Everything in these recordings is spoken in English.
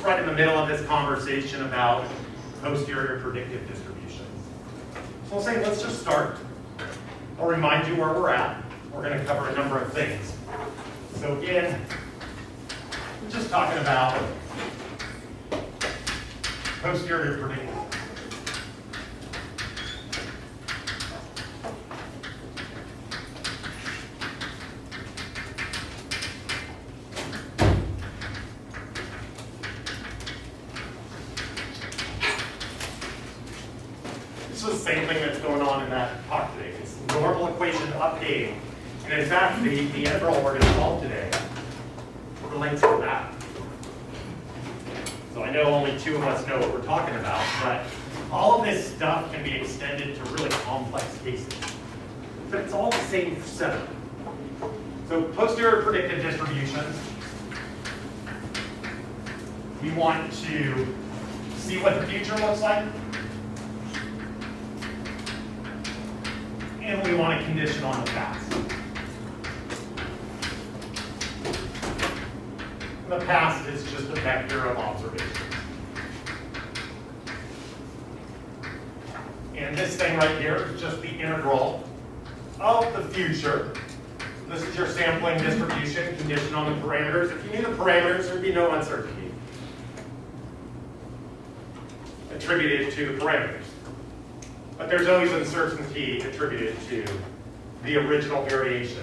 right in the middle of this conversation about posterior predictive distributions. So we'll say, let's just start. I'll remind you where we're at. We're going to cover a number of things. So again, we're just talking about posterior predictive. This is the same thing that's going on in that talk today. It's normal equation updating. And in fact, the integral we're going to solve today relates to that. So I know only two of us know what we're talking about, but all of this stuff can be extended to really complex cases. But it's all the same setup. So posterior predictive distributions, we want to see what the future looks like. And we want a condition on the past. The past is just a vector of observations. And this thing right here is just the integral of the future. This is your sampling distribution, condition on the parameters. If you knew the parameters, there'd be no uncertainty attributed to the parameters. But there's always uncertainty attributed to the original variation.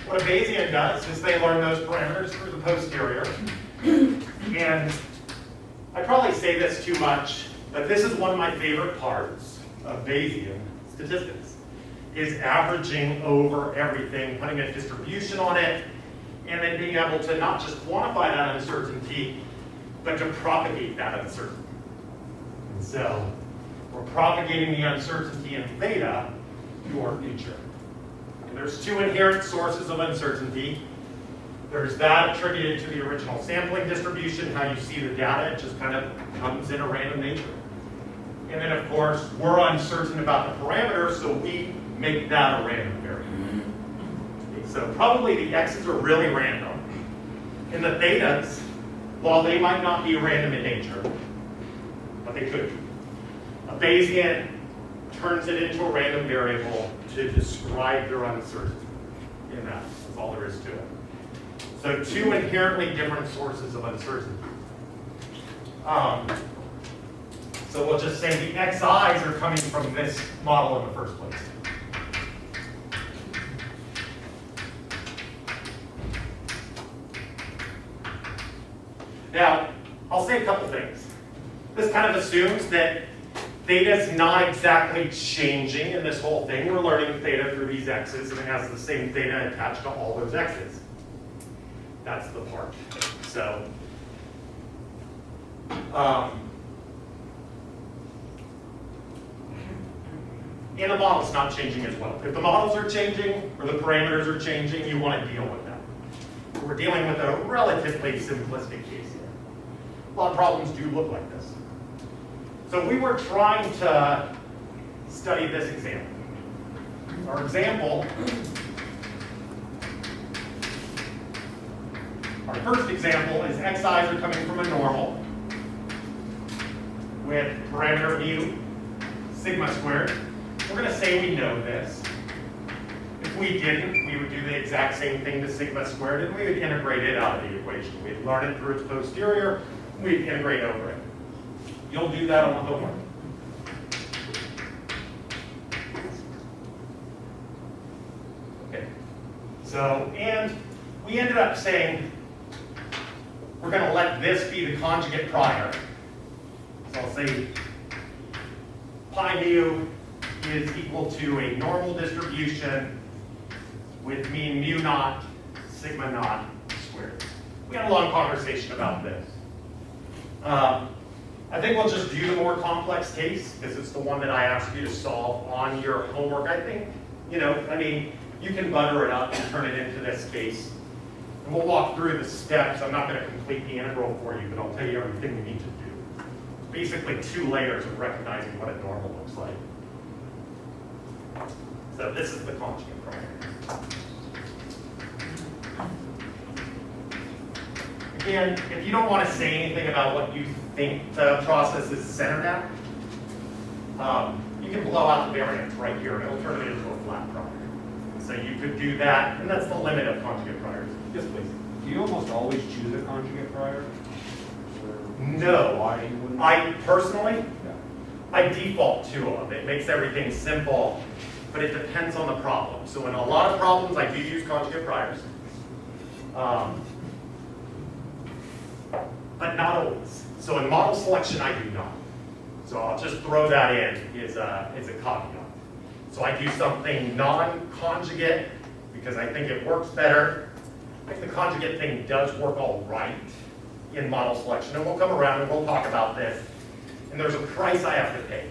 What a Bayesian does is they learn those parameters through the posterior. And I probably say this too much, but this is one of my favorite parts of Bayesian statistics, is averaging over everything, putting a distribution on it, and then being able to not just quantify that uncertainty, but to propagate that uncertainty. And so we're propagating the uncertainty in theta to our future. And there's two inherent sources of uncertainty. There's that attributed to the original sampling distribution, how you see the data, it just kind of comes in a random nature. And then of course, we're uncertain about the parameters, so we make that a random variable. Okay, so probably the x's are really random. And the thetas, while they might not be random in nature, but they could be. A Bayesian turns it into a random variable to describe your uncertainty in that. That's all there is to it. So two inherently different sources of uncertainty. So we'll just say the xi's are coming from this model in the first place. Now, I'll say a couple things. This kind of assumes that theta is not exactly changing in this whole thing. We're learning theta through these x's, and it has the same theta attached to all those x's. That's the part. So, and the model's not changing as well. If the models are changing, or the parameters are changing, you want to deal with that. We're dealing with a relatively simplistic case here. A lot of problems do look like this. So we were trying to study this example. Our example, our first example is xi's are coming from a normal with parameter mu sigma squared. We're going to say we know this. If we didn't, we would do the exact same thing to sigma squared, and we would integrate it out of the equation. We'd learn it through its posterior, we'd integrate over it. You'll do that on the homework. Okay. So, and we ended up saying we're going to let this be the conjugate prior. So I'll say pi mu is equal to a normal distribution with mean mu naught sigma naught squared. We had a long conversation about this. I think we'll just do the more complex case because it's the one that I asked you to solve on your homework. I think, you can butter it up and turn it into this case. And we'll walk through the steps. I'm not going to complete the integral for you, but I'll tell you everything we need to do. Basically 2 layers of recognizing what a normal looks like. So this is the conjugate problem. And if you don't want to say anything about what you think the process is centered at, you can blow out the variance right here, and it'll turn it into a flat prior. So you could do that, and that's the limit of conjugate priors. Yes, please. Do you almost always choose a conjugate prior? No. Why you wouldn't? I personally, Yeah. I default to them. It makes everything simple, but it depends on the problem. So in a lot of problems, I do use conjugate priors. But not always. So in model selection, I do not. So I'll just throw that in as a caveat. So I do something non-conjugate because I think it works better. I think the conjugate thing does work all right in model selection. And we'll come around and we'll talk about this. And there's a price I have to pay.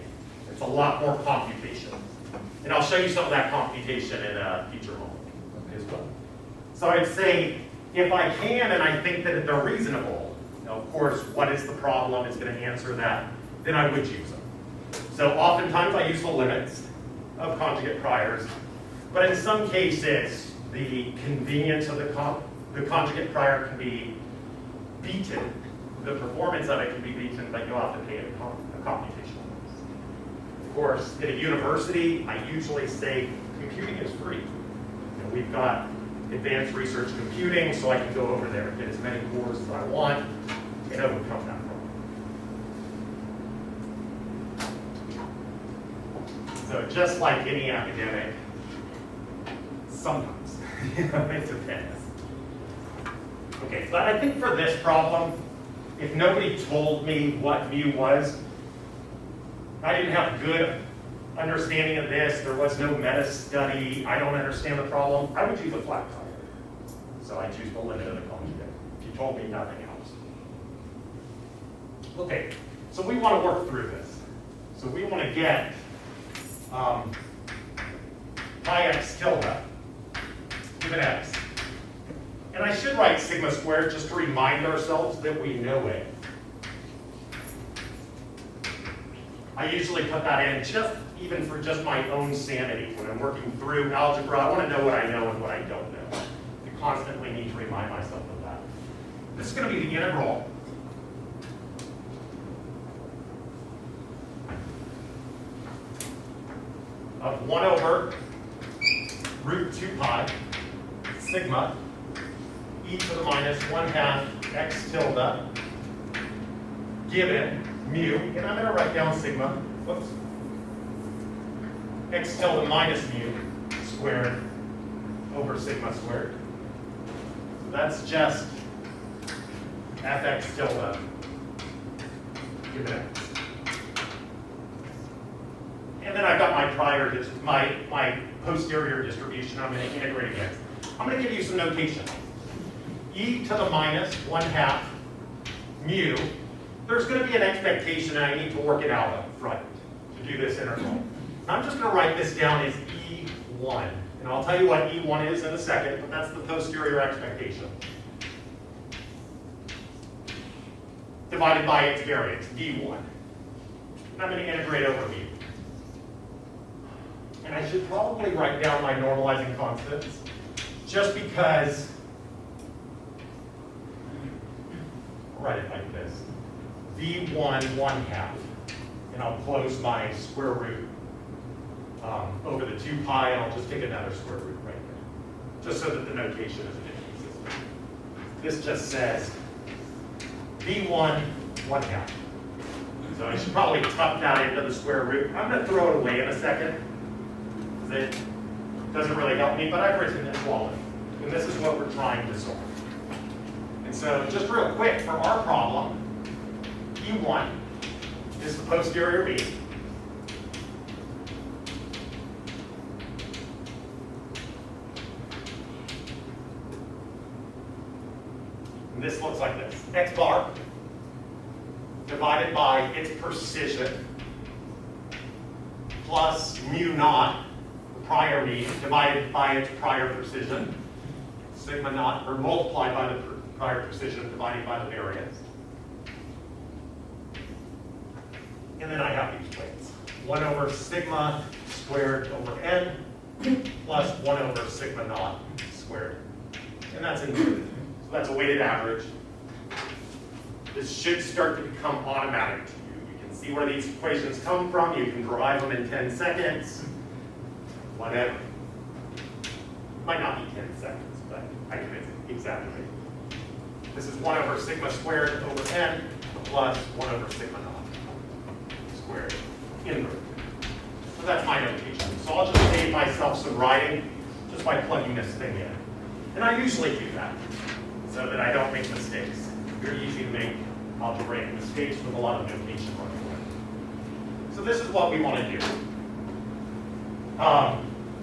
It's a lot more computation. And I'll show you some of that computation in a future moment as well. So I'd say if I can and I think that they're reasonable, now of course, what is the problem is going to answer that, then I would use them. So oftentimes I use the limits of conjugate priors, but in some cases, the convenience of the conjugate prior can be beaten. The performance of it can be beaten, but you'll have to pay a computational cost. Of course, at a university, I usually say computing is free. We've got advanced research computing, so I can go over there and get as many cores as I want and overcome that problem. So just like any academic, sometimes, it depends. Okay, but I think for this problem, if nobody told me what mu was, I didn't have good understanding of this, there was no meta study, I don't understand the problem, I would choose a flat prior. So I choose the limit of the conjugate, if you told me nothing else. Okay, so we want to work through this. So we want to get pi x tilde given x. And I should write sigma squared just to remind ourselves that we know it. I usually put that in just even for just my own sanity. When I'm working through algebra, I want to know what I know and what I don't know. I constantly need to remind myself of that. This is going to be the integral of 1 over root 2 pi sigma e to the minus 1/2 x tilde given mu, and I'm going to write down sigma, whoops, x tilde minus mu squared over sigma squared. So that's just fx tilde given x. And then I've got my my posterior distribution. I'm going to integrate against. I'm going to give you some notation. E to the minus 1/2 mu. There's going to be an expectation, and I need to work it out up front to do this integral. I'm just going to write this down as E1. And I'll tell you what E1 is in a second, but that's the posterior expectation. Divided by its variance, D1. And I'm going to integrate over mu. And I should probably write down my normalizing constants, just because, I'll write it like this, V1 1/2, and I'll close my square root over the 2 pi, and I'll just take another square root right there, just so that the notation is inconsistent. This just says V1 1/2. So I should probably tuck that into the square root. I'm going to throw it away in a second, because it doesn't really help me, but I've written it quality. And this is what we're trying to solve. And so just real quick, for our problem, E1 is the posterior beam. And this looks like this. X bar divided by its precision plus mu naught, the prior mean, divided by its prior precision, sigma naught, or multiplied by the prior precision divided by the variance. And then I have these weights. 1 over sigma squared over n plus 1 over sigma naught squared. And that's inverted. So that's a weighted average. this should start to become automatic to you. You can see where these equations come from. You can derive them in 10 seconds, whatever. Might not be 10 seconds, but I can exactly. This is 1 over sigma squared over n plus 1 over sigma naught squared in the root. So that's my notation. So I'll just save myself some writing just by plugging this thing in. And I usually do that so that I don't make mistakes. Very easy to make algebraic mistakes with a lot of notation running away. So this is what we want to do.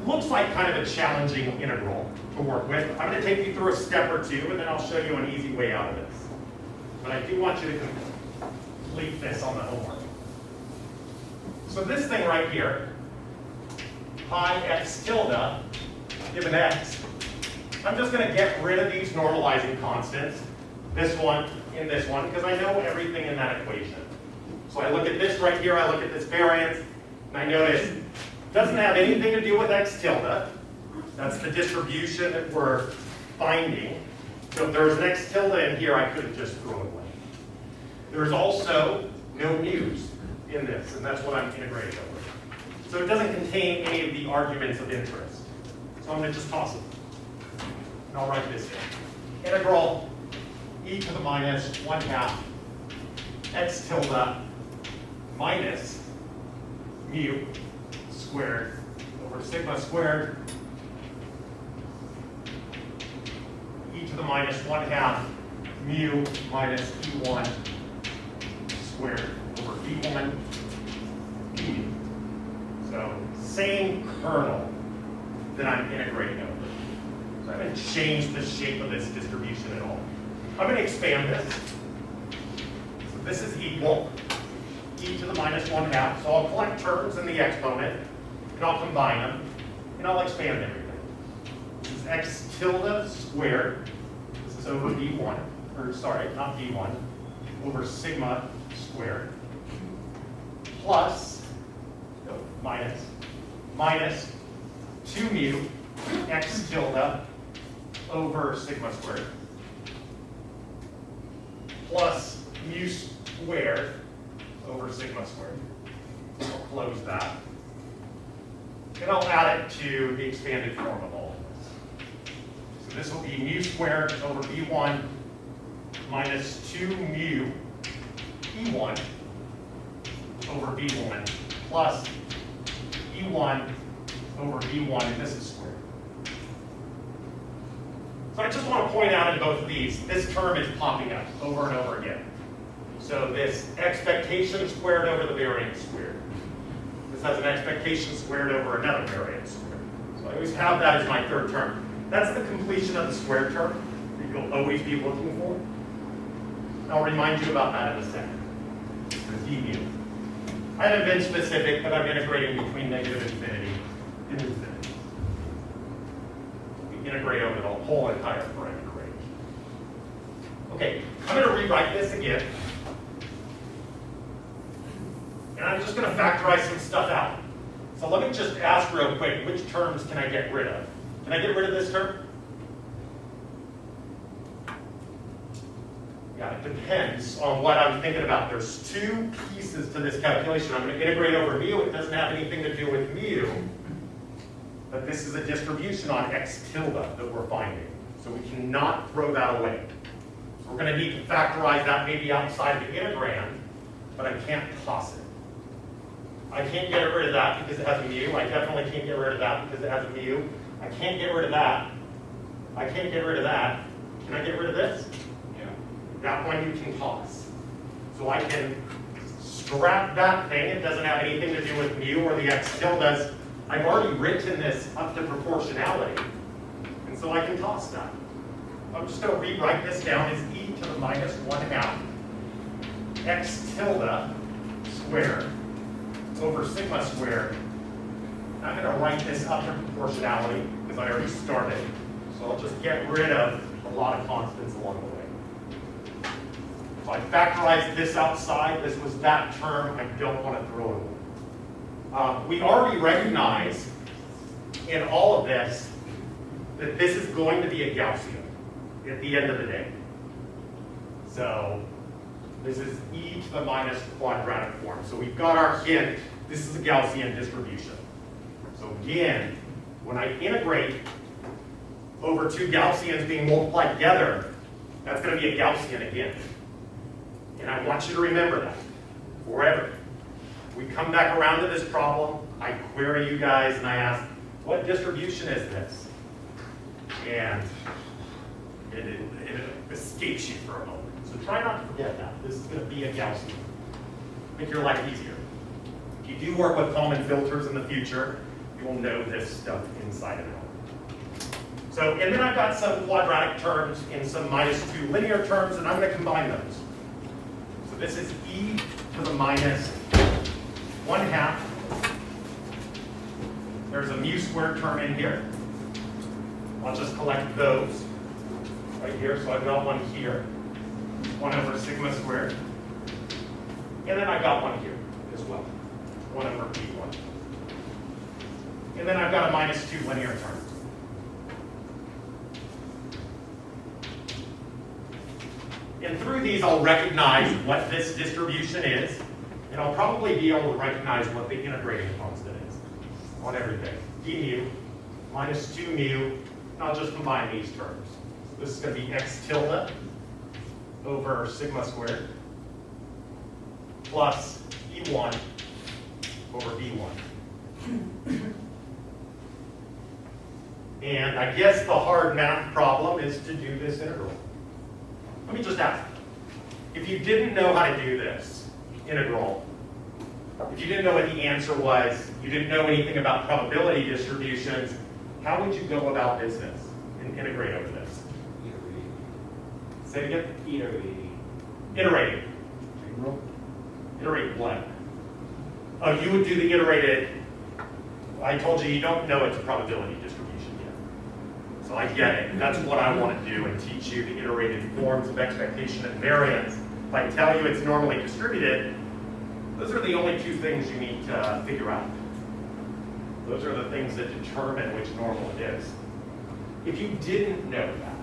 Looks like kind of a challenging integral to work with. I'm going to take you through a step or two, and then I'll show you an easy way out of this. But I do want you to complete this on the homework. So this thing right here, pi x tilde given x, I'm just going to get rid of these normalizing constants, this one and this one, because I know everything in that equation. So I look at this right here, I look at this variance, and I notice it doesn't have anything to do with x tilde. That's the distribution that we're finding. So if there was an x tilde in here, I could have just thrown it away. There's also no mu's in this, and that's what I'm integrating over. So it doesn't contain any of the arguments of interest. So I'm going to just toss it. And I'll write this in. Integral e to the minus 1/2 x tilde minus mu squared over sigma squared e to the minus 1/2 mu minus e1 squared over e1 e. So same kernel that I'm integrating over. So I haven't changed the shape of this distribution at all. I'm going to expand this. So this is equal e to the minus 1/2. So I'll collect terms in the exponent, and I'll combine them, and I'll expand everything. This is x tilde squared. This is over d1, or sorry, not d1, over sigma squared, plus, no, minus 2 mu x tilde over sigma squared, plus mu squared over sigma squared. I'll close that. And I'll add it to the expanded form of all of this. So this will be mu squared over b1 minus 2 mu e1 over b1 plus e1 over b1, and this is squared. So I just want to point out in both of these, this term is popping up over and over again. So this expectation squared over the variance squared. This has an expectation squared over another variance squared. So I always have that as my third term. That's the completion of the squared term that you'll always be looking for. I'll remind you about that in a second. The d mu. I haven't been specific, but I'm integrating between negative infinity and infinity. We integrate over the whole entire parameter range. Okay, I'm going to rewrite this again. And I'm just going to factorize some stuff out. So let me just ask real quick, which terms can I get rid of? Can I get rid of this term? Yeah, it depends on what I'm thinking about. There's two pieces to this calculation. I'm going to integrate over mu. It doesn't have anything to do with mu. But this is a distribution on x tilde that we're finding. So we cannot throw that away. So we're going to need to factorize that maybe outside the integrand, but I can't toss it. I can't get rid of that because it has a mu. I definitely can't get rid of that because it has a mu. I can't get rid of that. I can't get rid of that. Can I get rid of this? Yeah. That one you can toss. So I can scrap that thing. It doesn't have anything to do with mu or the x tildes. I've already written this up to proportionality. And so I can toss that. I'm just going to rewrite this down as e to the minus 1/2 x tilde squared over sigma squared. I'm going to write this up to proportionality because I already started. So I'll just get rid of a lot of constants along the way. So I factorized this outside. This was that term. I don't want to throw it away. We already recognize in all of this that this is going to be a Gaussian at the end of the day. So This is e to the minus quadratic form. So we've got our hint. This is a Gaussian distribution. So again, when I integrate over two Gaussians being multiplied together, that's going to be a Gaussian again. And I want you to remember that forever. We come back around to this problem, I query you guys, and I ask, what distribution is this? And it escapes you for a moment. So try not to forget that. This is going to be a Gaussian. Make your life easier. If you do work with common filters in the future, you will know this stuff inside and out. So, and then I've got some quadratic terms and some -2 linear terms, and I'm going to combine those. So this is e to the minus 1/2. There's a mu squared term in here. I'll just collect those right here. So I've got one here, 1 over sigma squared. And then I've got one here as well, 1 over p1. And then I've got a -2 linear term. And through these, I'll recognize what this distribution is, and I'll probably be able to recognize what the integrating constant is on everything. d mu -2 mu, and I'll just combine these terms. So this is going to be x tilde over sigma squared plus e1 over b1. And I guess the hard math problem is to do this integral. Let me just ask, if you didn't know how to do this integral, if you didn't know what the answer was, you didn't know anything about probability distributions, how would you go about business and integrate over this? Iterating. Say it again? Iterating. Iterating. Integral? Iterate what? Oh, you would do the iterated. I told you you don't know it's a probability distribution yet. So I get it. That's what I want to do and teach you the iterated forms of expectation and variance. If I tell you it's normally distributed, those are the only two things you need to figure out. Those are the things that determine which normal it is. If you didn't know that,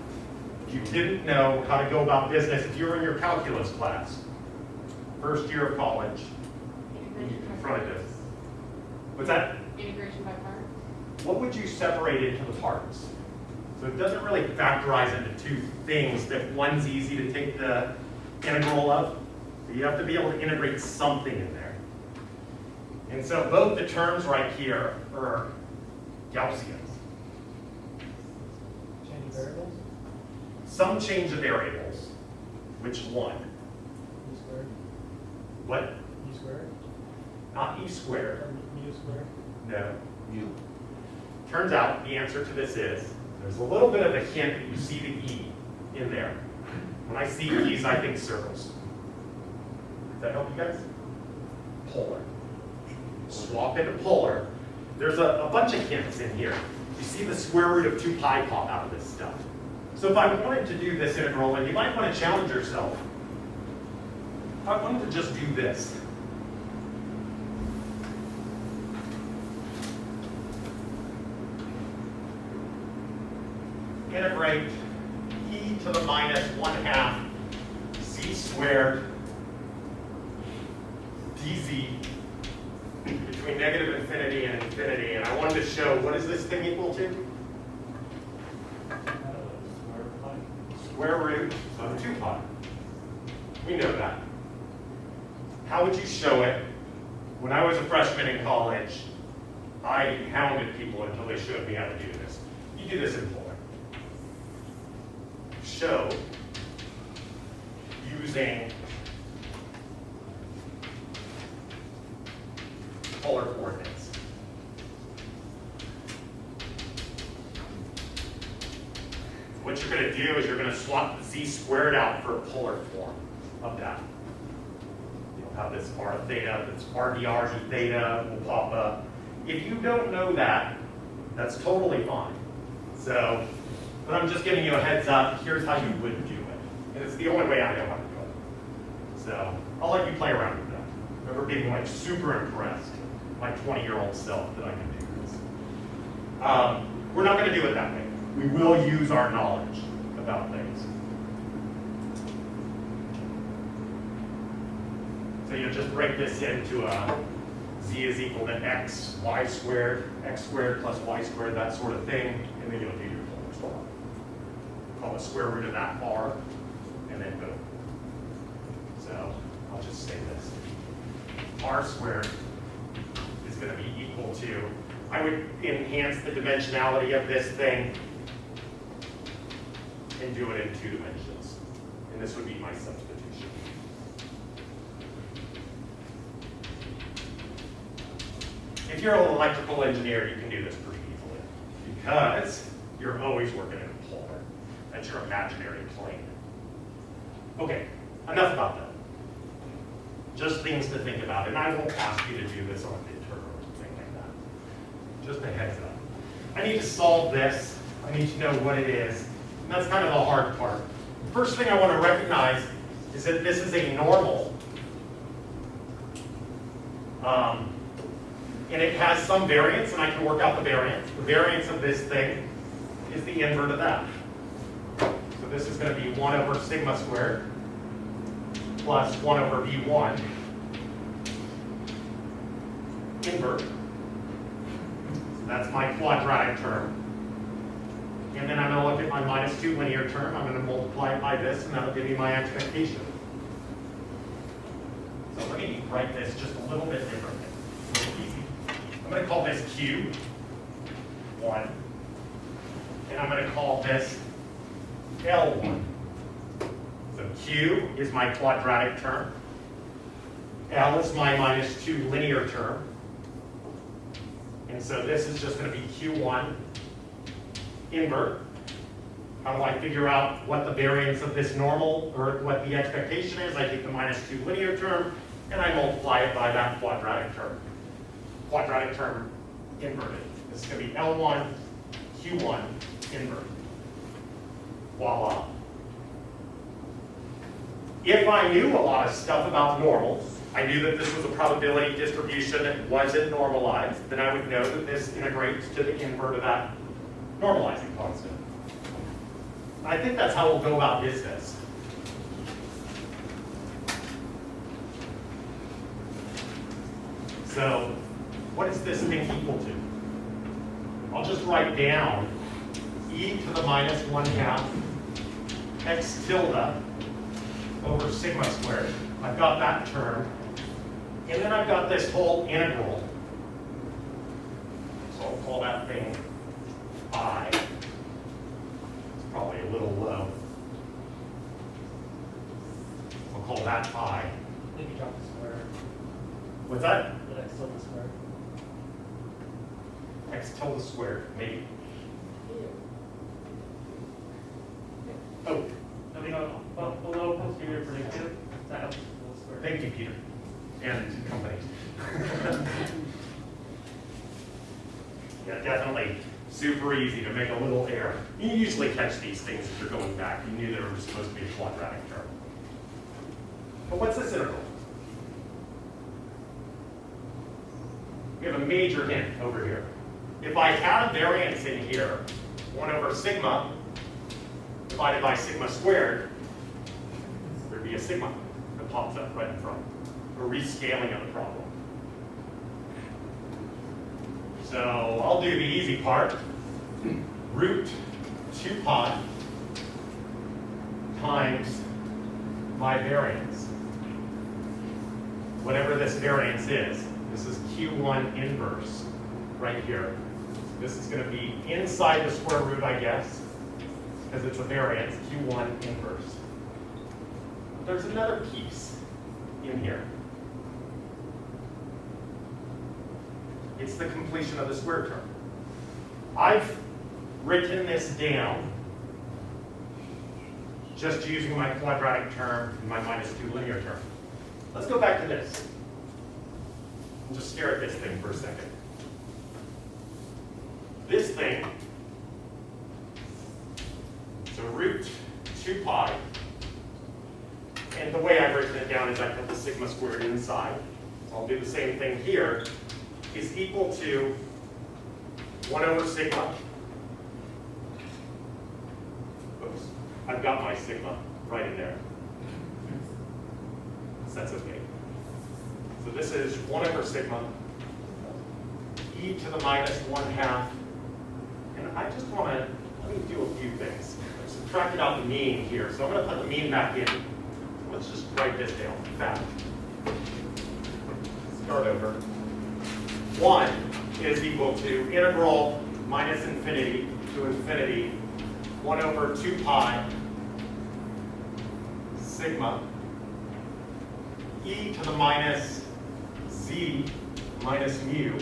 if you didn't know how to go about business, if you were in your calculus class, first year of college, and you confronted this. What's that? Integration by part. What would you separate into the parts? So it doesn't really factorize into two things that one's easy to take the integral of. So you have to be able to integrate something in there. And so both the terms right here are Gaussians. Change variables? Some change the variables. Which one? E squared? What? E squared? Not e squared. Or mu squared? No. Mu. Turns out the answer to this is, there's a little bit of a hint that you see the E in there. When I see E's, I think circles. Does that help you guys? Polar. Swap into polar. There's a bunch of hints in here. You see the square root of 2 pi pop out of this stuff. So if I wanted to do this integral, and you might want to challenge yourself, if I wanted to just do this, integrate e to the minus 1/2 c squared dz between negative infinity and infinity, and I wanted to show what is this thing equal to? Square root of 2 pi. We know that. How would you show it? When I was a freshman in college, I hounded people until they showed me how to do this. You do this in polar. Show using polar coordinates. What you're going to do is you're going to swap the z squared out for a polar form of that. You'll have this r theta, this r dr z theta will pop up. If you don't know that, that's totally fine. So, but I'm just giving you a heads up, here's how you would do it. And it's the only way I know how to do it. So, I'll let you play around with that. I remember being like super impressed, my 20-year-old self, that I could do this. We're not going to do it that way. We will use our knowledge about things. So you just break this into a z is equal to x, y squared, x squared plus y squared, that sort of thing, and then you'll do your polar square. Call the square root of that r, and then boom. So I'll just say this. R squared is going to be equal to, I would enhance the dimensionality of this thing and do it in 2 dimensions. And this would be my substitution. If you're an electrical engineer, you can do this pretty easily because you're always working in a polar. That's your imaginary plane. Okay, enough about that. Just things to think about, and I won't ask you to do this on a midterm or anything like that. Just a heads up. I need to solve this. I need to know what it is, and that's kind of the hard part. The first thing I want to recognize is that this is a normal. And it has some variance, and I can work out the variance. The variance of this thing is the invert of that. So this is going to be 1 over sigma squared plus 1 over v1 invert. So that's my quadratic term. And then I'm going to look at my minus 2 linear term. I'm going to multiply it by this, and that'll give me my expectation. So let me write this just a little bit differently. A little easy. I'm going to call this Q1, and I'm going to call this L1. So Q is my quadratic term. L is my minus 2 linear term. And so this is just going to be Q1 invert. How do I figure out what the variance of this normal, or what the expectation is? I take the minus 2 linear term, and I multiply it by that quadratic term. Quadratic term inverted. This is going to be L1, Q1 invert. Voila. If I knew a lot of stuff about normals, I knew that this was a probability distribution that wasn't normalized, then I would know that this integrates to the invert of that normalizing constant. I think that's how we'll go about business. So, what is this thing equal to? I'll just write down e to the minus 1/2 x tilde over sigma squared. I've got that term. And then I've got this whole integral. So I'll call that thing I. It's probably a little low. I'll call that I. Maybe drop the square. What's that? The x tilde square. X tilde squared, maybe. Oh, I mean, below posterior predictive, that x tilde square. thank you, Peter, and company. Yeah, definitely super easy to make a little error. You usually catch these things if you're going back. You knew they were supposed to be a quadratic term. But what's this integral? We have a major hint over here. If I had a variance in here, 1 over sigma divided by sigma squared, there'd be a sigma that pops up right in front. A rescaling of the problem. So I'll do the easy part. Root 2 pi times my variance. Whatever this variance is. This is Q1 inverse right here. This is going to be inside the square root, I guess, because it's a variance, Q1 inverse. But there's another piece in here. It's the completion of the square term. I've written this down just using my quadratic term and my minus 2 linear term. Let's go back to this. And just stare at this thing for a second. This thing, so root 2 pi, and the way I've written it down is I put the sigma squared inside. So I'll do the same thing here, is equal to 1 over sigma. Oops, I've got my sigma right in there. So that's okay. So this is 1 over sigma e to the minus 1/2. And I just want to, let me do a few things. I've subtracted out the mean here, so I'm going to put the mean back in. Let's just write this down, fact. Start over. 1 is equal to integral minus infinity to infinity 1 over 2 pi sigma e to the minus z minus mu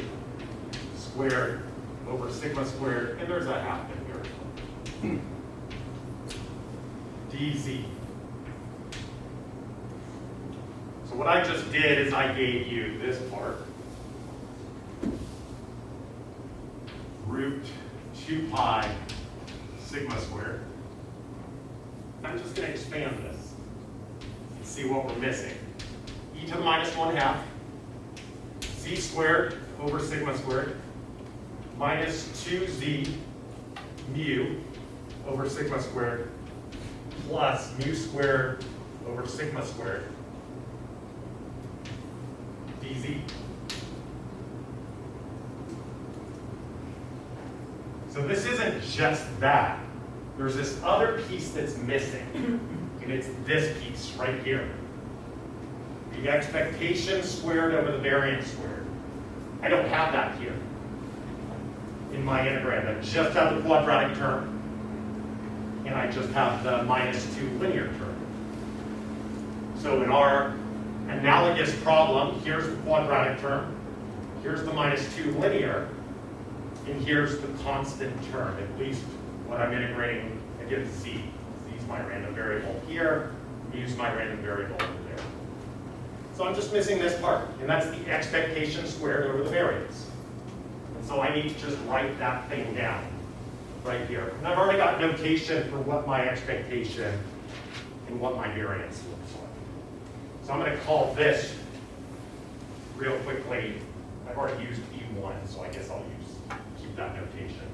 squared over sigma squared, and there's a half in here, dz. So what I just did is I gave you this part, root 2 pi sigma squared. I'm just going to expand this and see what we're missing. E to the minus 1/2 z squared over sigma squared minus 2z mu over sigma squared plus mu squared over sigma squared dz. So this isn't just that. There's this other piece that's missing, and it's this piece right here. The expectation squared over the variance squared. I don't have that here in my integrand. I just have the quadratic term, and I just have the minus 2 linear term. So in our analogous problem, here's the quadratic term, here's the minus 2 linear, and here's the constant term, at least what I'm integrating against z. Z is my random variable here, use my random variable over there. So I'm just missing this part, and that's the expectation squared over the variance. And so I need to just write that thing down right here. And I've already got notation for what my expectation and what my variance looks like. So I'm going to call this real quickly. I've already used E1, so I guess I'll keep that notation.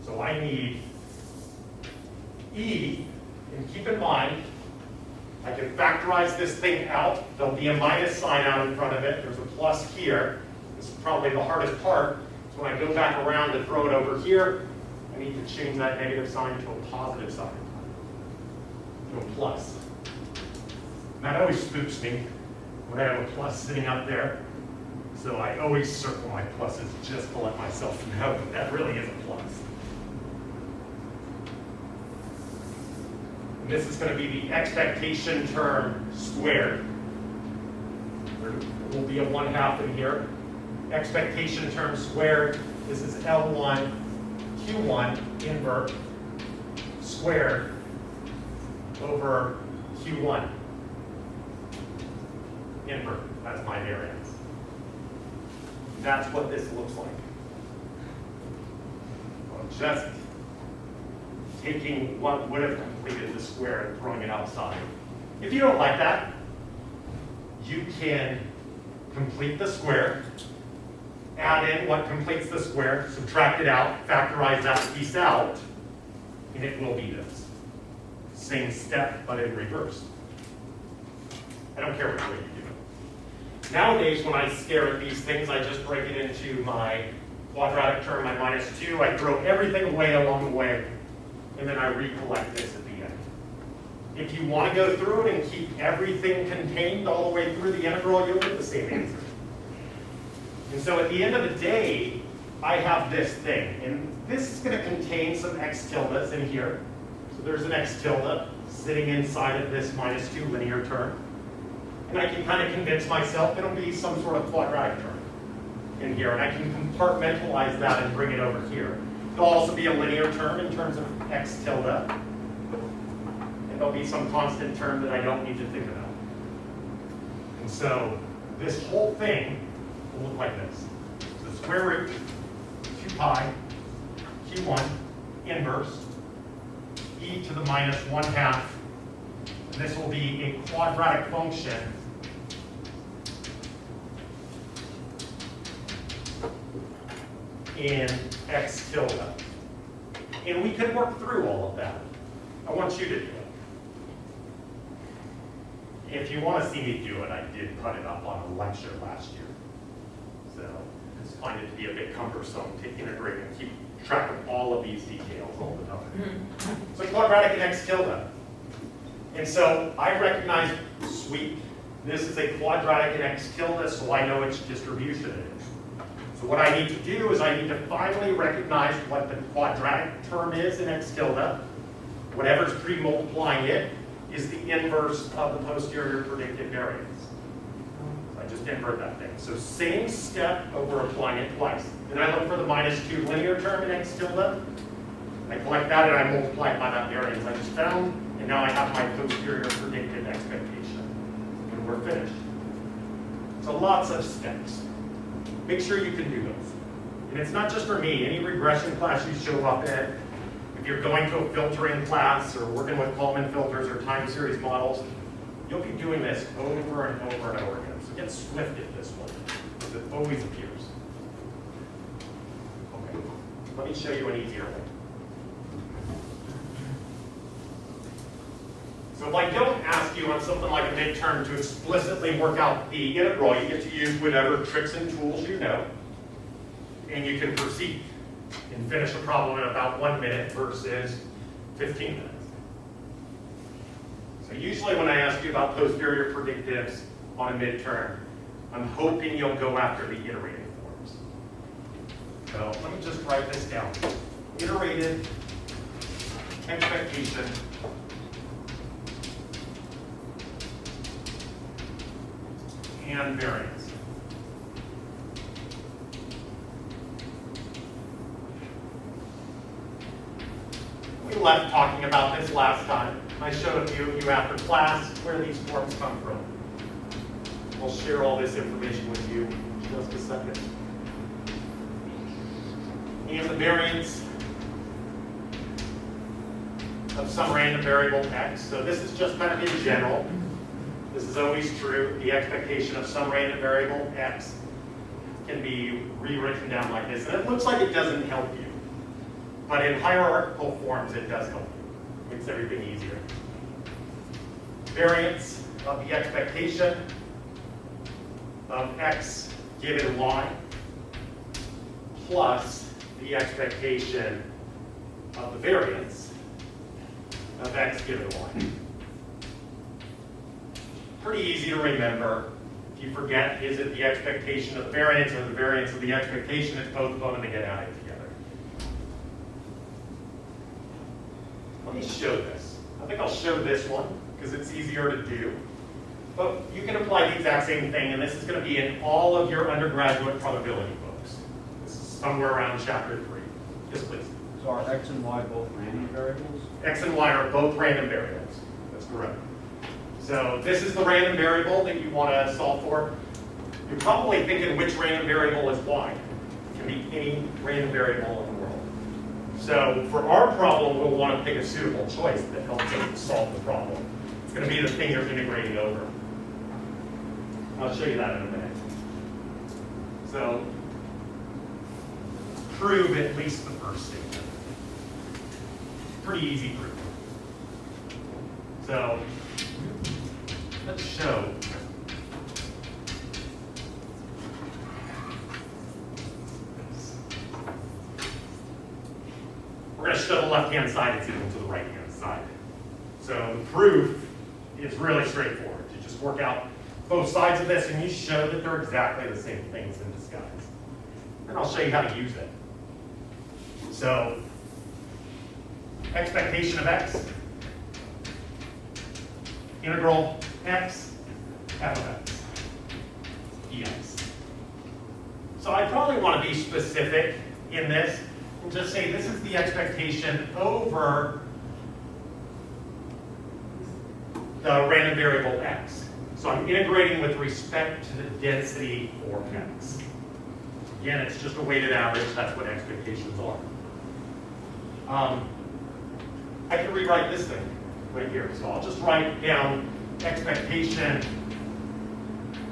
So I need E, and keep in mind, I can factorize this thing out. There'll be a minus sign out in front of it. There's a plus here. This is probably the hardest part. So when I go back around to throw it over here, I need to change that negative sign to a positive sign, to a plus. And that always spooks me when I have a plus sitting up there. So I always circle my pluses just to let myself know that that really is a plus. And this is going to be the expectation term squared. There will be a 1/2 in here. Expectation term squared. This is L1, Q1 invert squared over Q1 invert. That's my variance. That's what this looks like. I'm just taking what would have completed the square and throwing it outside. If you don't like that, you can complete the square, add in what completes the square, subtract it out, factorize that piece out, and it will be this. Same step, but in reverse. I don't care which way you do it. Nowadays, when I stare at these things, I just break it into my quadratic term, my minus 2. I throw everything away along the way, and then I recollect this at the end. If you want to go through it and keep everything contained all the way through the integral, you'll get the same answer. And so at the end of the day, I have this thing, and this is going to contain some x tildes in here. So there's an x tilde sitting inside of this minus 2 linear term. And I can kind of convince myself it'll be some sort of quadratic term in here, and I can compartmentalize that and bring it over here. There'll also be a linear term in terms of x tilde, and there'll be some constant term that I don't need to think about. And so this whole thing will look like this. So square root 2 pi q1 inverse e to the minus 1/2, and this will be a quadratic function in x tilde. And we can work through all of that. I want you to do it. if you want to see me do it, I did put it up on a lecture last year. So I just find it to be a bit cumbersome to integrate and keep track of all of these details all the time. So quadratic and x tilde. And so I recognize, sweet, this is a quadratic and x tilde, so I know which distribution it is. So what I need to do is I need to finally recognize what the quadratic term is in x tilde. Whatever's pre-multiplying it is the inverse of the posterior predicted variance. So I just invert that thing. So same step, but we're applying it twice. Then I look for the -2 linear term in x tilde. I collect that and I multiply it by that variance I just found, and now I have my posterior predicted expectation. And we're finished. So lots of steps. Make sure you can do those. And it's not just for me. Any regression class you show up in, if you're going to a filtering class or working with Kalman filters or time series models, you'll be doing this over and over and over again. So get swift at this one, because it always appears. Okay, let me show you an easier one. So if I don't ask you on something like a midterm to explicitly work out the integral, you get to use whatever tricks and tools you know, and you can proceed and finish a problem in about 1 minute versus 15 minutes. So usually when I ask you about posterior predictives on a midterm, I'm hoping you'll go after the iterated forms. So let me just write this down. Iterated expectation and variance. We left talking about this last time. I showed you after class where these forms come from. I'll share all this information with you in just a second. And the variance of some random variable x. So this is just kind of in general. This is always true. The expectation of some random variable x can be rewritten down like this. And it looks like it doesn't help you. But in hierarchical forms, it does help you. Makes everything easier. Variance of the expectation of x given y plus the expectation of the variance of x given y. Pretty easy to remember. If you forget, is it the expectation of the variance or the variance of the expectation? It's both of them and they get added together. Let me show this. I think I'll show this one because it's easier to do. But you can apply the exact same thing, and this is going to be in all of your undergraduate probability books. This is somewhere around chapter 3. Yes, please. So are x and y both random variables? X and y are both random variables. That's correct. So this is the random variable that you want to solve for. You're probably thinking which random variable is y. It can be any random variable in the world. So for our problem, we'll want to pick a suitable choice that helps us solve the problem. It's going to be the thing you're integrating over. I'll show you that in a minute. So prove at least the first statement. Pretty easy proof. So let's show this. We're going to show the left-hand side is equal to the right-hand side. So the proof is really straightforward. You just work out both sides of this and you show that they're exactly the same things in disguise. And I'll show you how to use it. So expectation of x, integral x, f of x, dx. So I probably want to be specific in this and just say this is the expectation over the random variable x. So I'm integrating with respect to the density for x. Again, it's just a weighted average. That's what expectations are. I can rewrite this thing right here. So I'll just write down expectation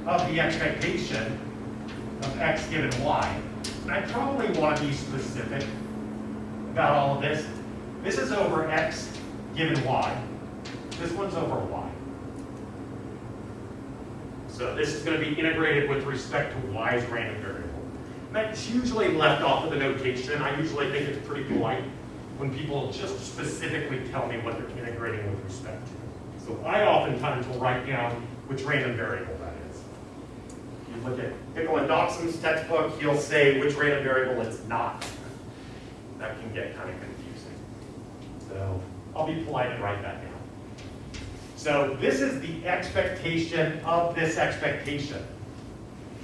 of the expectation of x given y. And I probably want to be specific about all of this. This is over x given y. This one's over y. So this is going to be integrated with respect to y's random variable. And that's usually left off of the notation. I usually think it's pretty polite when people just specifically tell me what they're integrating with respect to. So I oftentimes will write down which random variable that is. If you look at Pickle and Doxham's textbook, he'll say which random variable it's not. That can get kind of confusing. So I'll be polite and write that down. So this is the expectation of this expectation.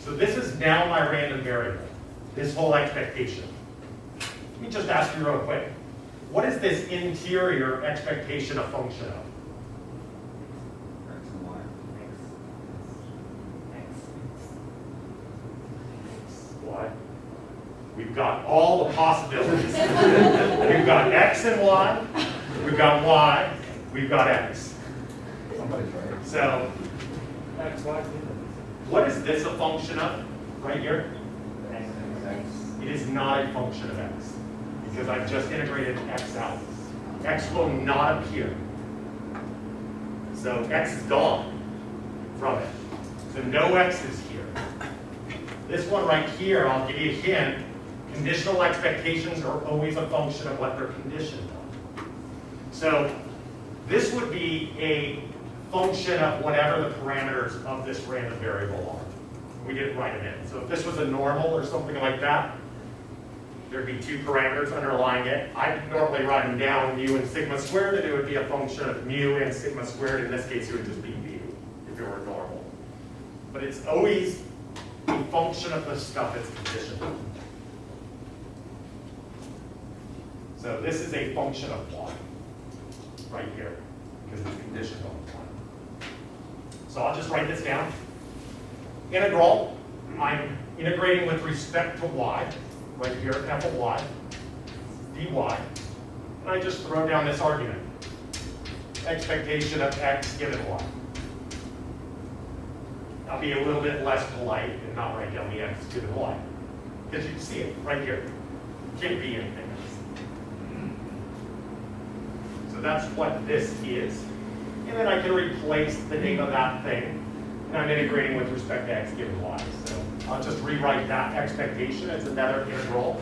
So this is now my random variable, this whole expectation. Let me just ask you real quick. What is this interior expectation a function of? X and Y. Y. We've got all the possibilities. We've got X and Y, we've got Y, we've got X. Somebody's right. So X, Y, what is this a function of right here? X. It is not a function of X because I've just integrated X out. X will not appear. So X is gone from it. So no X is here. This one right here, I'll give you a hint. Conditional expectations are always a function of what they're conditioned on. So this would be a function of whatever the parameters of this random variable are. We didn't write them in. So if this was a normal or something like that, there'd be two parameters underlying it. I'd normally write them down, mu and sigma squared, and it would be a function of mu and sigma squared. In this case, it would just be mu if it were normal. But it's always a function of the stuff it's conditioned on. So this is a function of y right here because it's conditioned on y. So I'll just write this down. Integral, I'm integrating with respect to y, right here, f of y, dy, and I just throw down this argument. Expectation of x given y. I'll be a little bit less polite and not write down the x given y, because you can see it right here. It can't be anything else. So that's what this is. And then I can replace the name of that thing. And I'm integrating with respect to x given y. So I'll just rewrite that expectation as another integral.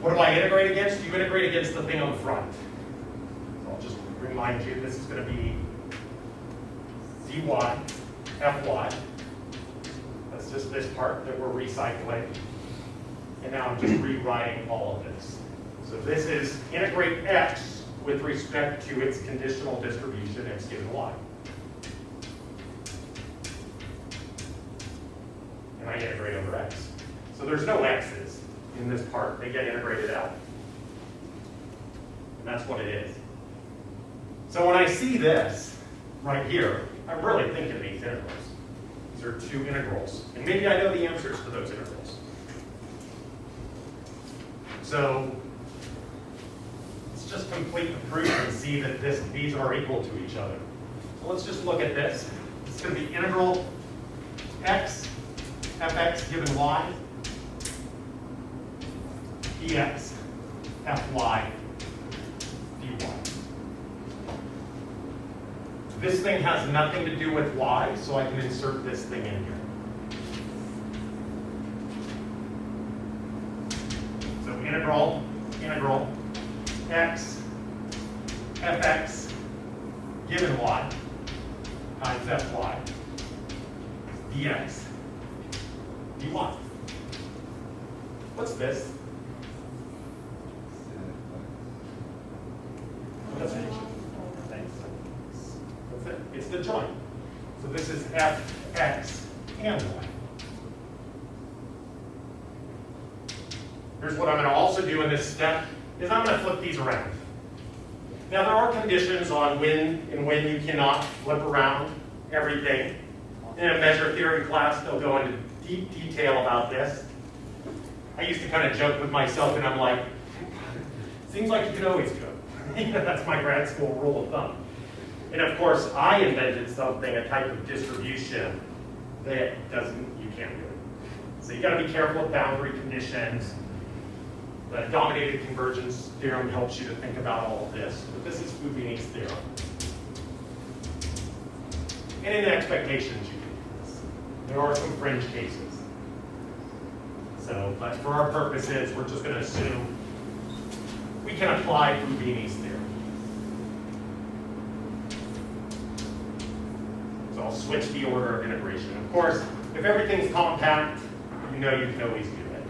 What do I integrate against? You integrate against the thing on the front. So I'll just remind you, this is going to be dy, fy. That's just this part that we're recycling. And now I'm just rewriting all of this. So this is integrate x with respect to its conditional distribution x given y. And I integrate over x. So there's no x's in this part. They get integrated out. And that's what it is. So when I see this right here, I'm really thinking of these integrals. These are two integrals. And maybe I know the answers to those integrals. So let's just complete the proof and see that these are equal to each other. So let's just look at this. It's going to be integral x, fx given y, dx, fy, dy. This thing has nothing to do with y, so I can insert this thing in here. So integral x, fx given y times fy dx dy. What's this? That's it. That's it. It's the joint. So this is fx and y. Here's what I'm going to also do in this step is I'm going to flip these around. Now there are conditions on when and when you cannot flip around everything. In a measure theory class, they'll go into deep detail about this. I used to kind of joke with myself and I'm like, seems like you can always go. That's my grad school rule of thumb. And of course, I invented something, a type of distribution that you can't do it. So you got to be careful with boundary conditions. The dominated convergence theorem helps you to think about all of this. But this is Fubini's theorem. And in the expectations, you can do this. There are some fringe cases. So, but for our purposes, we're just going to assume we can apply Fubini's theorem. So I'll switch the order of integration. Of course, if everything's compact, you know you can always do it.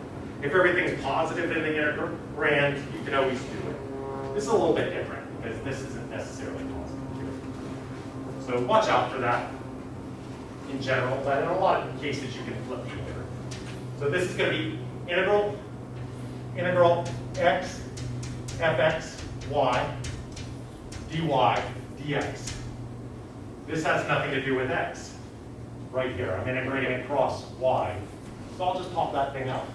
If everything's positive in the integrand, you can always do it. This is a little bit different because this isn't necessarily positive. So watch out for that in general, but in a lot of cases you can flip the order. So this is going to be integral x fx y dy dx. This has nothing to do with x right here. I'm integrating across y. So I'll just pop that thing out.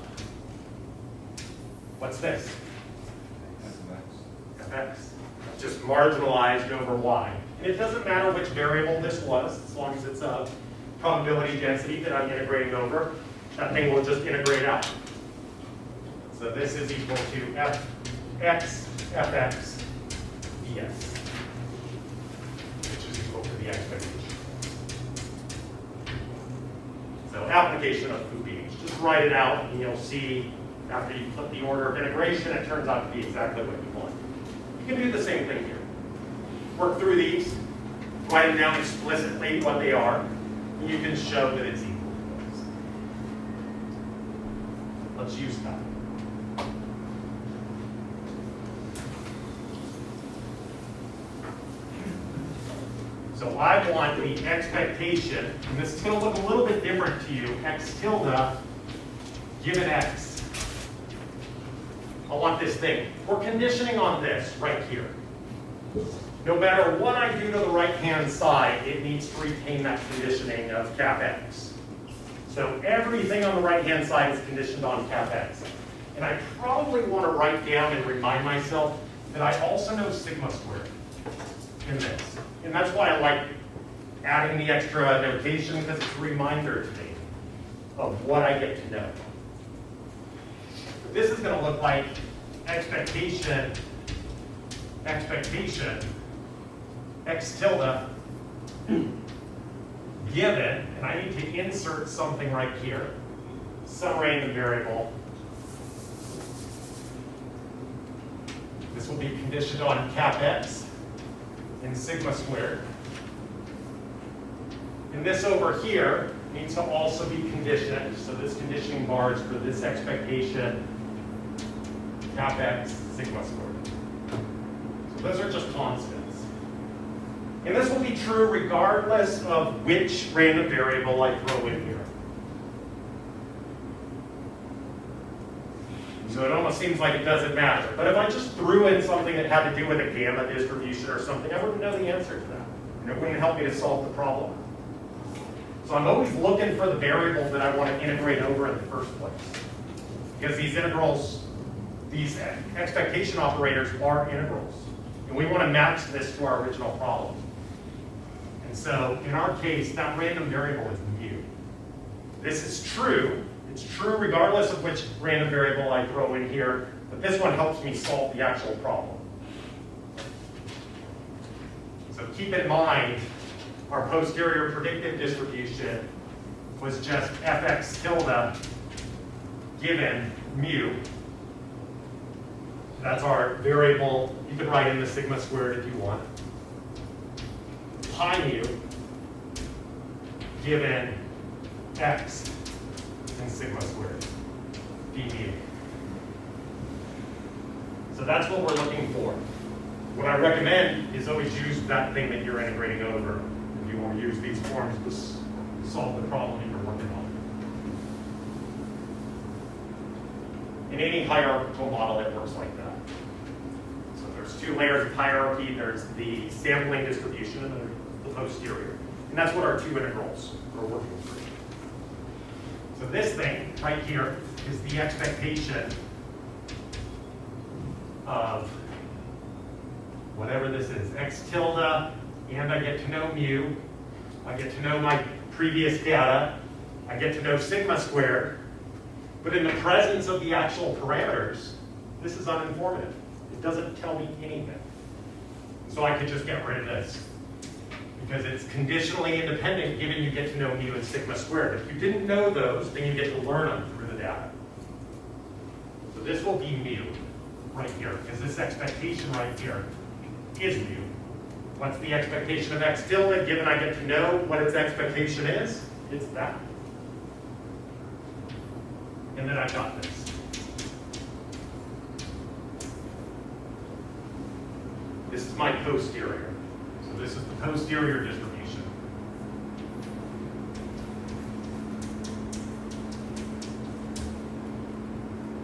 What's this? Fx. Just marginalized over y. And it doesn't matter which variable this was, as long as it's a probability density that I'm integrating over. That thing will just integrate out. So this is equal to fx fx ds, which is equal to the expectation. So application of Fubini's. Just write it out, and you'll see after you flip the order of integration, it turns out to be exactly what you want. You can do the same thing here. Work through these, write them down explicitly what they are, and you can show that it's equal to those. Let's use that. So I want the expectation, and this is going to look a little bit different to you, x tilde given x. I want this thing. We're conditioning on this right here. No matter what I do to the right-hand side, it needs to retain that conditioning of cap x. So everything on the right-hand side is conditioned on cap x. And I probably want to write down and remind myself that I also know sigma squared in this. And that's why I like adding the extra notation, because it's a reminder to me of what I get to know. This is going to look like expectation, x tilde, given, and I need to insert something right here, some random variable. This will be conditioned on cap x and sigma squared. And this over here needs to also be conditioned. So this conditioning bar is for this expectation, cap x, sigma squared. So those are just constants. And this will be true regardless of which random variable I throw in here. So it almost seems like it doesn't matter. But if I just threw in something that had to do with a gamma distribution or something, I wouldn't know the answer to that. And it wouldn't help me to solve the problem. So I'm always looking for the variable that I want to integrate over in the first place. Because these integrals, these expectation operators are integrals. And we want to match this to our original problem. And so in our case, that random variable is mu. This is true. It's true regardless of which random variable I throw in here, but this one helps me solve the actual problem. So keep in mind, our posterior predictive distribution was just fx tilde given mu. That's our variable. You can write in the sigma squared if you want. Pi mu given x and sigma squared, d mu. So that's what we're looking for. What I recommend is always use that thing that you're integrating over. If you want to use these forms to solve the problem that you're working on. In any hierarchical model, it works like that. So there's two layers of hierarchy. There's the sampling distribution and there's the posterior. And that's what our two integrals are working through. So this thing right here is the expectation of whatever this is, x tilde, and I get to know mu. I get to know my previous data. I get to know sigma squared. But in the presence of the actual parameters, this is uninformative. It doesn't tell me anything. So I could just get rid of this. because it's conditionally independent given you get to know mu and sigma squared. If you didn't know those, then you get to learn them through the data. So this will be mu right here, because this expectation right here is mu. What's the expectation of x tilde, given I get to know what its expectation is? It's that. And then I got this. This is my posterior. So this is the posterior distribution.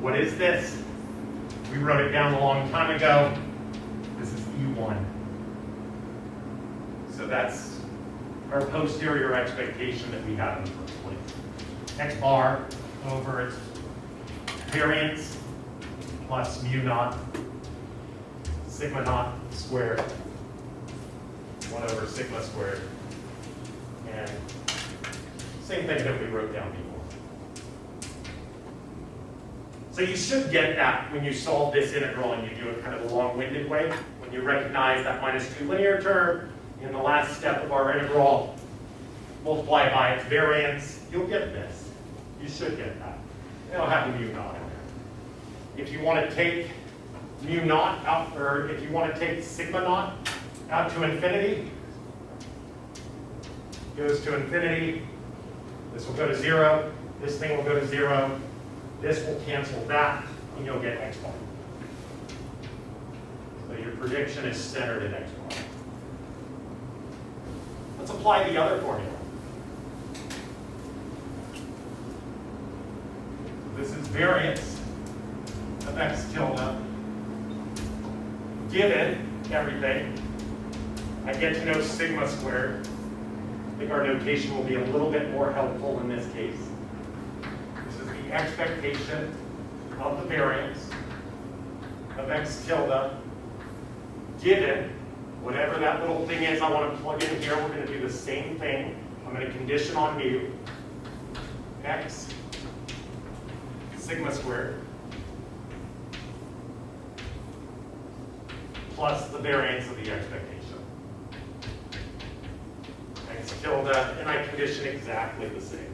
What is this? We wrote it down a long time ago. This is E1. So that's our posterior expectation that we have in the first place. X bar over its variance plus mu naught sigma naught squared 1 over sigma squared, and same thing that we wrote down before. So you should get that when you solve this integral and you do it kind of a long-winded way. When you recognize that minus 2 linear term in the last step of our integral, multiply by its variance, you'll get this. You should get that. It'll have the mu naught in there. If you want to take mu naught out, or if you want to take sigma naught out to infinity, goes to infinity, this will go to 0, this thing will go to 0, this will cancel that, and you'll get x bar. So your prediction is centered at x bar. Let's apply the other formula. This is variance of x tilde given everything. I get to know sigma squared. I think our notation will be a little bit more helpful in this case. This is the expectation of the variance of x tilde given whatever that little thing is I want to plug in here. We're going to do the same thing. I'm going to condition on mu x sigma squared plus the variance of the expectation. X tilde, and I condition exactly the same.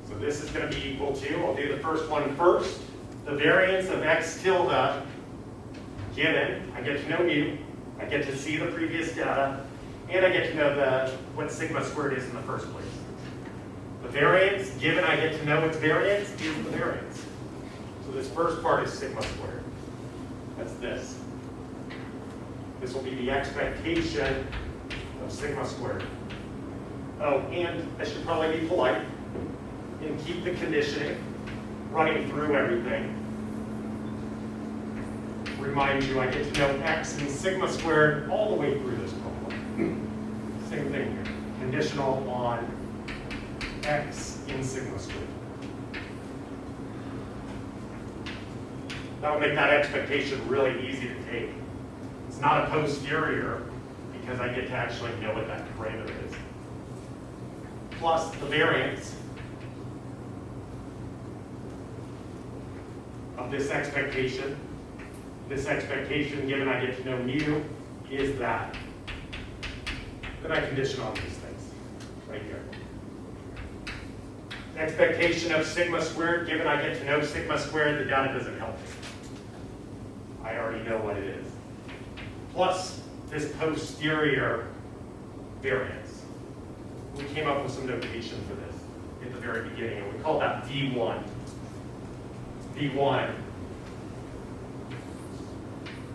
So this is going to be equal to, I'll do the first one first, the variance of x tilde given, I get to know mu, I get to see the previous data, and I get to know what sigma squared is in the first place. The variance, given I get to know its variance, is the variance. So this first part is sigma squared. That's this. This will be the expectation of sigma squared. Oh, and I should probably be polite and keep the conditioning running through everything. Remind you, I get to know x and sigma squared all the way through this problem. Same thing here. Conditional on x in sigma squared. That'll make that expectation really easy to take. It's not a posterior because I get to actually know what that parameter is. Plus the variance of this expectation. This expectation, given I get to know mu, is that. Then I condition on these things right here. Expectation of sigma squared, given I get to know sigma squared, the data doesn't help me. I already know what it is. Plus this posterior variance. We came up with some notation for this at the very beginning, and we call that V1. V1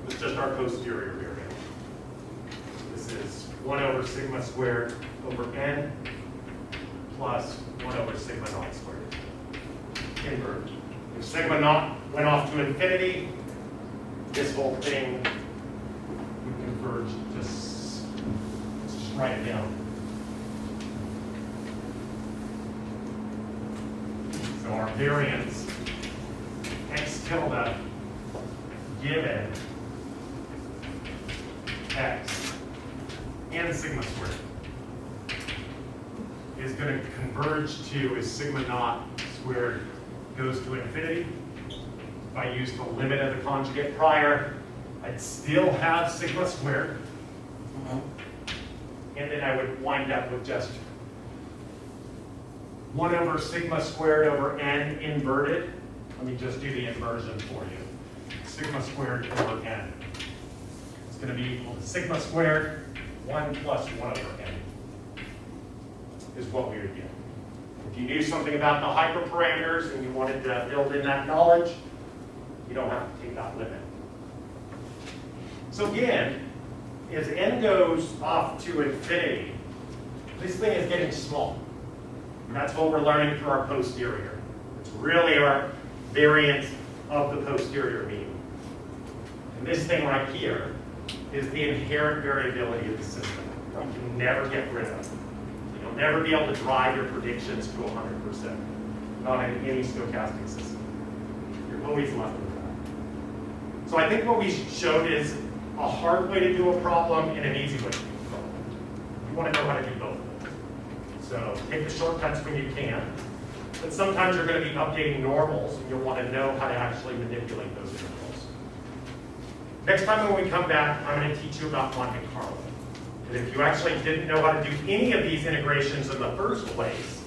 was just our posterior variance. This is 1 over sigma squared over n plus 1 over sigma naught squared. Invert. If sigma naught went off to infinity, this whole thing would converge to, let's just write it down. So our variance, x tilde, given x and sigma squared, is going to converge to is sigma naught squared goes to infinity. If I use the limit of the conjugate prior, I'd still have sigma squared. And then I would wind up with just 1 over sigma squared over n inverted. Let me just do the inversion for you. Sigma squared over n. It's going to be equal to sigma squared 1 plus 1 over n is what we would get. If you knew something about the hyperparameters and you wanted to build in that knowledge, you don't have to take that limit. So again, as n goes off to infinity, this thing is getting small. And that's what we're learning through our posterior. It's really our variance of the posterior mean. And this thing right here is the inherent variability of the system. You can never get rid of. You'll never be able to drive your predictions to 100%. Not in any stochastic system. You're always left with that. So I think what we showed is a hard way to do a problem and an easy way to do a problem. You want to know how to do both of those. So take the shortcuts when you can. But sometimes you're going to be updating normals and you'll want to know how to actually manipulate those intervals. Next time when we come back, I'm going to teach you about Monte Carlo. And if you actually didn't know how to do any of these integrations in the first place,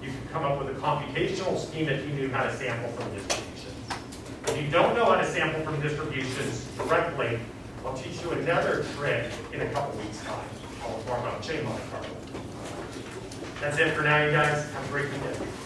you could come up with a computational scheme if you knew how to sample from distributions. If you don't know how to sample from distributions directly, I'll teach you another trick in a couple weeks' time. I'll talk about chain Monte Carlo. That's it for now, you guys. Have a great weekend.